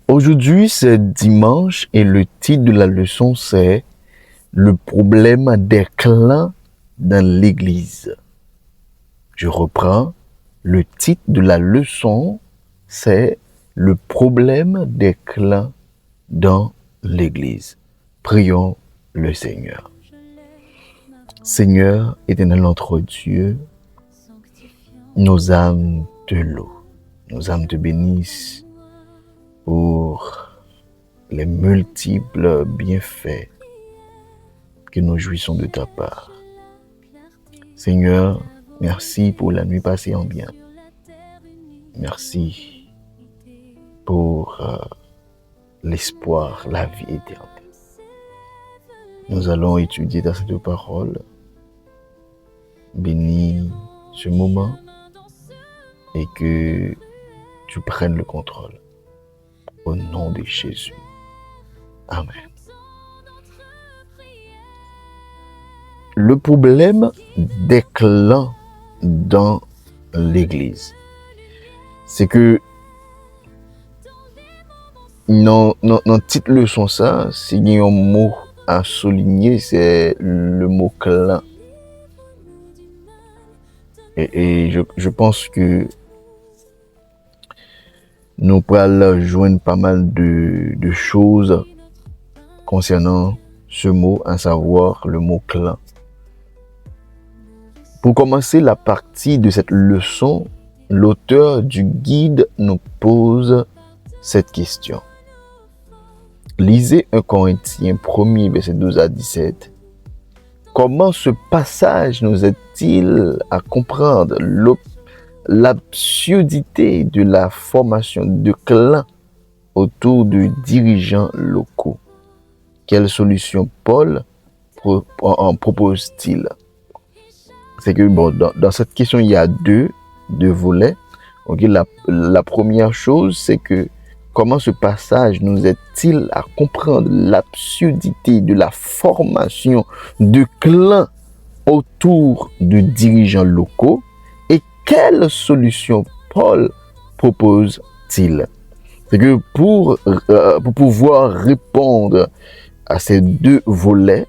Aujourd'hui, c'est dimanche et le titre de la leçon, c'est le problème des clans dans l'église. Je reprends. Le titre de la leçon, c'est le problème des clans dans l'église. Prions le Seigneur. Seigneur, éternel notre Dieu, nos âmes te louent, nos âmes te bénissent pour les multiples bienfaits que nous jouissons de ta part. Seigneur, merci pour la nuit passée en bien. Merci pour l'espoir, la vie éternelle. Nous allons étudier dans cette parole. Bénis ce moment et que tu prennes le contrôle. Au nom de Jésus. Amen. Le problème des clans dans l'église, c'est que dans petite leçon ça, s'il y a un mot à souligner, c'est le mot clan. Et je pense que nous pourrons joindre pas mal de choses concernant ce mot, à savoir le mot clan. Pour commencer la partie de cette leçon, l'auteur du guide nous pose cette question. Lisez 1 Corinthiens 1er, verset 12 à 17. Comment ce passage nous aide-t-il à comprendre l'absurdité de la formation de clans autour de dirigeants locaux? Quelle solution Paul en propose-t-il? C'est que dans cette question, il y a deux volets. Okay? La première chose, c'est que comment ce passage nous aide-t-il à comprendre l'absurdité de la formation de clans autour de dirigeants locaux et quelle solution Paul propose-t-il? C'est que pour pouvoir répondre à ces deux volets,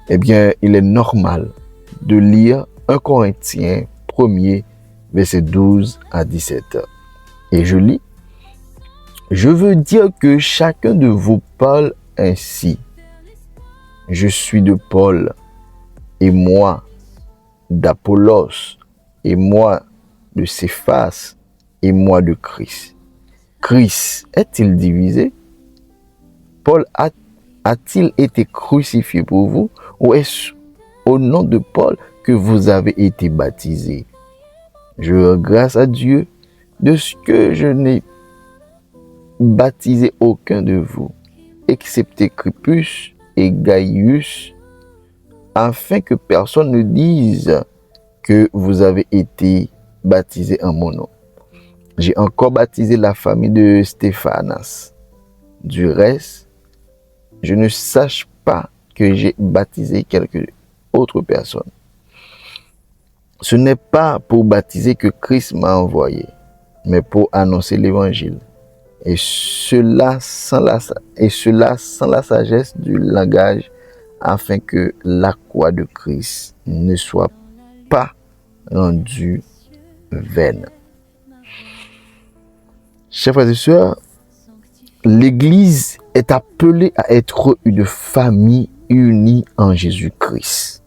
eh bien, il est normal de lire 1 Corinthiens 1er, verset 12 à 17. Et je lis. Je veux dire que chacun de vous parle ainsi. Je suis de Paul, et moi d'Apollos, et moi de Céphas, et moi de Christ. Christ est-il divisé? Paul a-t-il été crucifié pour vous? Ou est-ce au nom de Paul que vous avez été baptisés? Je rends grâce à Dieu de ce que je n'ai baptisé aucun de vous, excepté Crispus et Gaius, afin que personne ne dise que vous avez été baptisés en mon nom. J'ai encore baptisé la famille de Stéphanas. Du reste, je ne sache pas que j'ai baptisé quelque autre personne. Ce n'est pas pour baptiser que Christ m'a envoyé, mais pour annoncer l'évangile. Et cela sans la sagesse du langage, afin que la croix de Christ ne soit pas rendue vaine. Chers frères et sœurs, l'Église est appelée à être une famille unie en Jésus-Christ.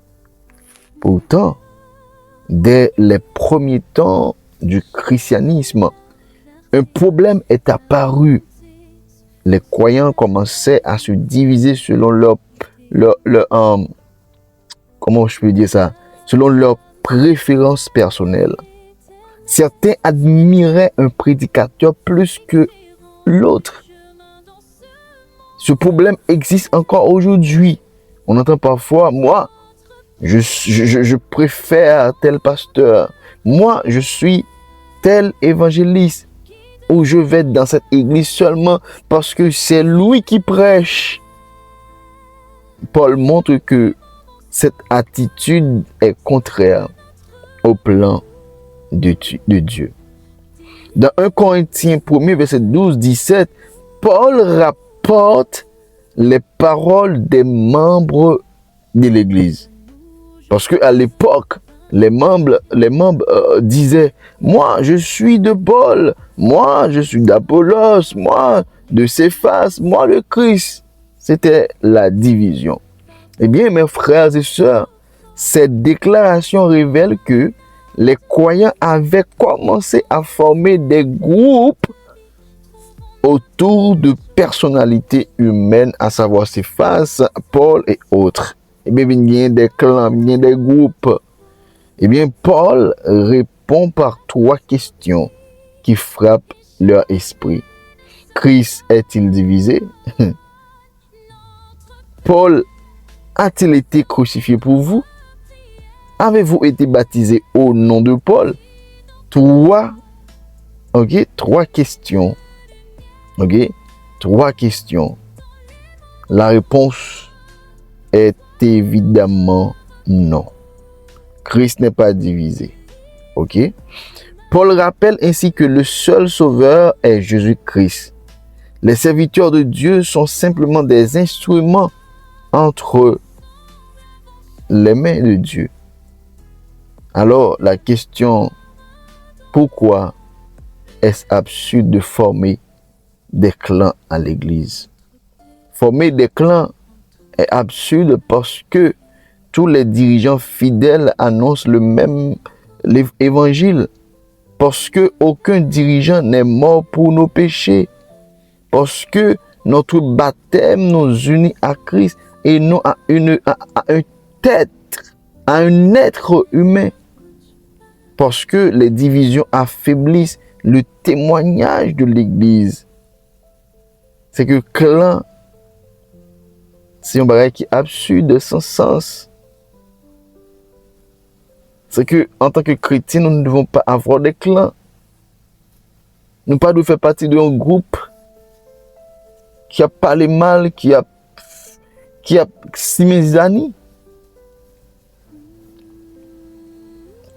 Pourtant, dès les premiers temps du christianisme, un problème est apparu. Les croyants commençaient à se diviser selon selon leurs préférences personnelles. Certains admiraient un prédicateur plus que l'autre. Ce problème existe encore aujourd'hui. On entend parfois, moi, je préfère tel pasteur. Moi, je suis tel évangéliste. Ou je vais dans cette église seulement parce que c'est lui qui prêche. Paul montre que cette attitude est contraire au plan de Dieu. Dans 1 Corinthiens 1er, verset 12-17, Paul rapporte les paroles des membres de l'Église. Parce qu'à l'époque, les membres disaient, moi je suis de Paul, moi je suis d'Apollos, moi de Céphas, moi de Christ. C'était la division. Eh bien, mes frères et sœurs, cette déclaration révèle que les croyants avaient commencé à former des groupes autour de personnalités humaines, à savoir Céphas, Paul et autres. Eh bien, il y a des clans, il y a des groupes. Eh bien, Paul répond par 3 questions qui frappent leur esprit. Christ est-il divisé? Paul a-t-il été crucifié pour vous? Avez-vous été baptisé au nom de Paul? 3 questions. 3 questions. La réponse est évidemment non. Christ n'est pas divisé. Paul rappelle ainsi que le seul sauveur est Jésus-Christ. Les serviteurs de Dieu sont simplement des instruments entre les mains de Dieu. Alors, la question, pourquoi est-ce absurde de former des clans à l'église? Former des clans est absurde parce que tous les dirigeants fidèles annoncent le même évangile. Parce que aucun dirigeant n'est mort pour nos péchés. Parce que notre baptême nous unit à Christ et non à un être humain. Parce que les divisions affaiblissent le témoignage de l'Église. C'est que clan, c'est un bagage qui est absurde, sans sens. C'est que en tant que chrétiens, nous ne devons pas avoir des clans. Nous ne pas de faire partie d'un groupe qui a parlé mal, qui a simé amis.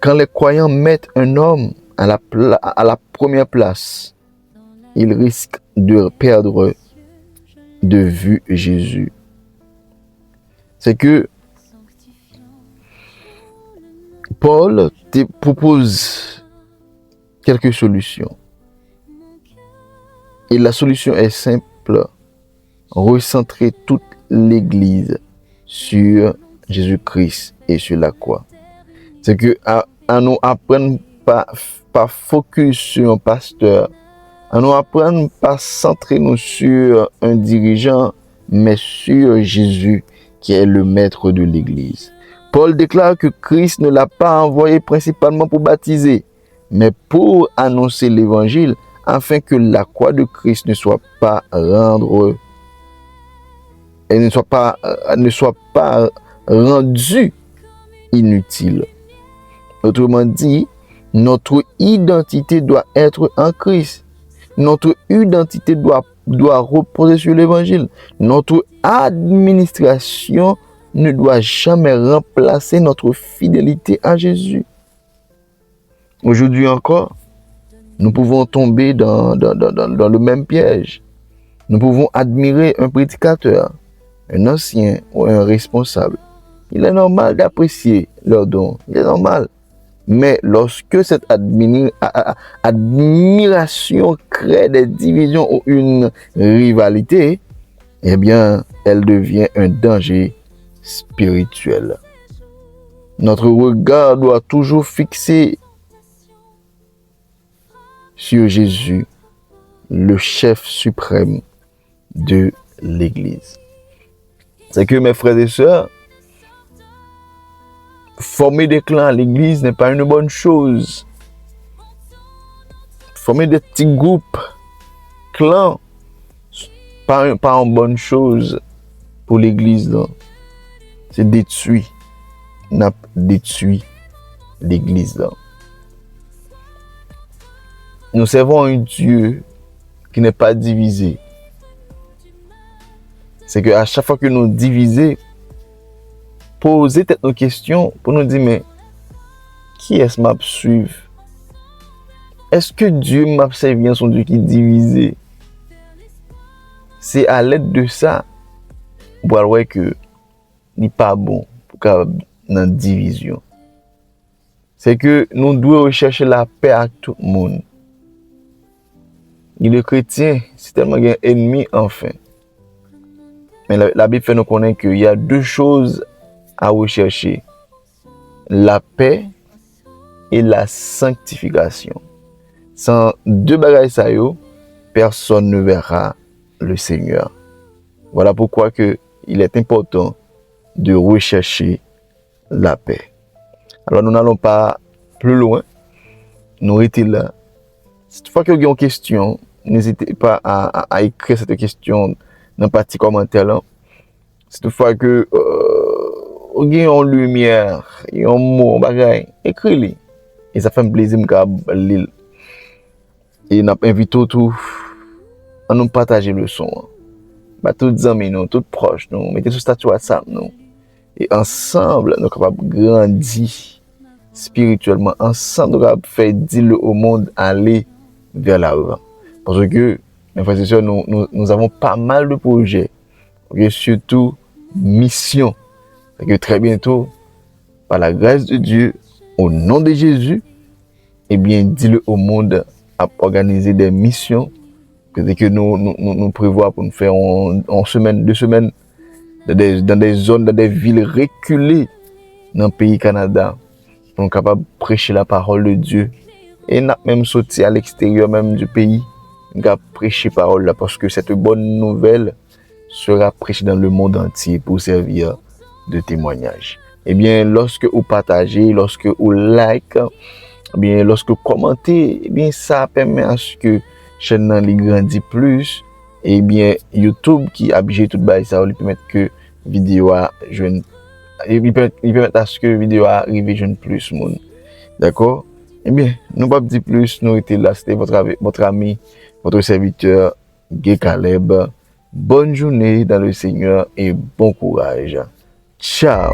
Quand les croyants mettent un homme à la première place, ils risquent de perdre de vue Jésus. C'est que Paul te propose quelques solutions. Et la solution est simple. Recentrer toute l'Église sur Jésus-Christ et sur la croix. C'est que à nous apprendre pas focus sur un pasteur, à nous apprendre pas centrer nous sur un dirigeant, mais sur Jésus qui est le maître de l'Église. Paul déclare que Christ ne l'a pas envoyé principalement pour baptiser, mais pour annoncer l'évangile, afin que la croix de Christ ne soit pas rendue inutile. Autrement dit, notre identité doit être en Christ. Notre identité doit reposer sur l'évangile. Notre administration ne doit jamais remplacer notre fidélité à Jésus. Aujourd'hui encore, nous pouvons tomber dans le même piège. Nous pouvons admirer un prédicateur, un ancien ou un responsable. Il est normal d'apprécier leurs dons. Il est normal. Mais lorsque cette admiration crée des divisions ou une rivalité, eh bien, elle devient un danger spirituel. Notre regard doit toujours fixer sur Jésus, le chef suprême de l'Église. C'est que mes frères et sœurs, former des clans à l'église n'est pas une bonne chose. Former des petits groupes, clans, pas une bonne chose pour l'église. C'est détruit. N'a détruit l'église. Nous servons un Dieu qui n'est pas divisé. C'est qu'à chaque fois que nous divisons, poser peut-être nos questions pour nous dire, mais qui est-ce m'a suivre? Est-ce que Dieu m'a servi son Dieu qui est divisé? c'est à l'aide de ça, pour voir que n'est pas bon pour dans division. C'est que nous devons rechercher la paix à tout le monde. Et le chrétien, c'est tellement un ennemi enfin. Mais la Bible fait nous connaître qu'il y a deux choses à rechercher. La paix et la sanctification. Sans deux bagages ça yo, personne ne verra le Seigneur. Voilà pourquoi il est important de rechercher la paix. Alors nous n'allons pas plus loin. Nous étions là. Si toutefois que vous avez une question, n'hésitez pas à écrire cette question dans le petit commentaire là. Si toutefois que vous avez une lumière, un mot, un bagage, écrivez-le. Et ça fait un plaisir de lire. Et nous invitons tous à nous partager le son. Tous les amis, tous proches, nous mettez sur statut WhatsApp. Nous. Et ensemble, nous sommes capables de grandir spirituellement. Ensemble, nous sommes capables de faire dire au monde aller vers l'avant. Parce que, mes frères et sœurs, nous avons pas mal de projets. Okay? Surtout, mission. Et que très bientôt, par la grâce de Dieu, au nom de Jésus, eh bien, dis-le au monde à organiser des missions que nous prévoyons pour nous faire en semaine, 2 semaines, dans des zones, dans des villes reculées dans le pays Canada. Nous sommes capables de prêcher la parole de Dieu. Et nous même sorti à l'extérieur même du pays, nous avons prêché la parole là, parce que cette bonne nouvelle sera prêchée dans le monde entier pour servir de témoignage. Eh bien, lorsque vous partagez, lorsque vous likez, eh bien, lorsque vous commentez, eh bien, ça permet à ce que la chaîne grandit plus. Et bien, YouTube qui a habitué tout le ça, lui permettre que vidéo à jeune, il permet à ce que vidéo arrive jeune plus monde. D'accord? Eh bien, nous pas dire plus, nous étions là, c'était votre ami, votre serviteur, Guy Caleb. Bonne journée dans le Seigneur et bon courage. Ciao!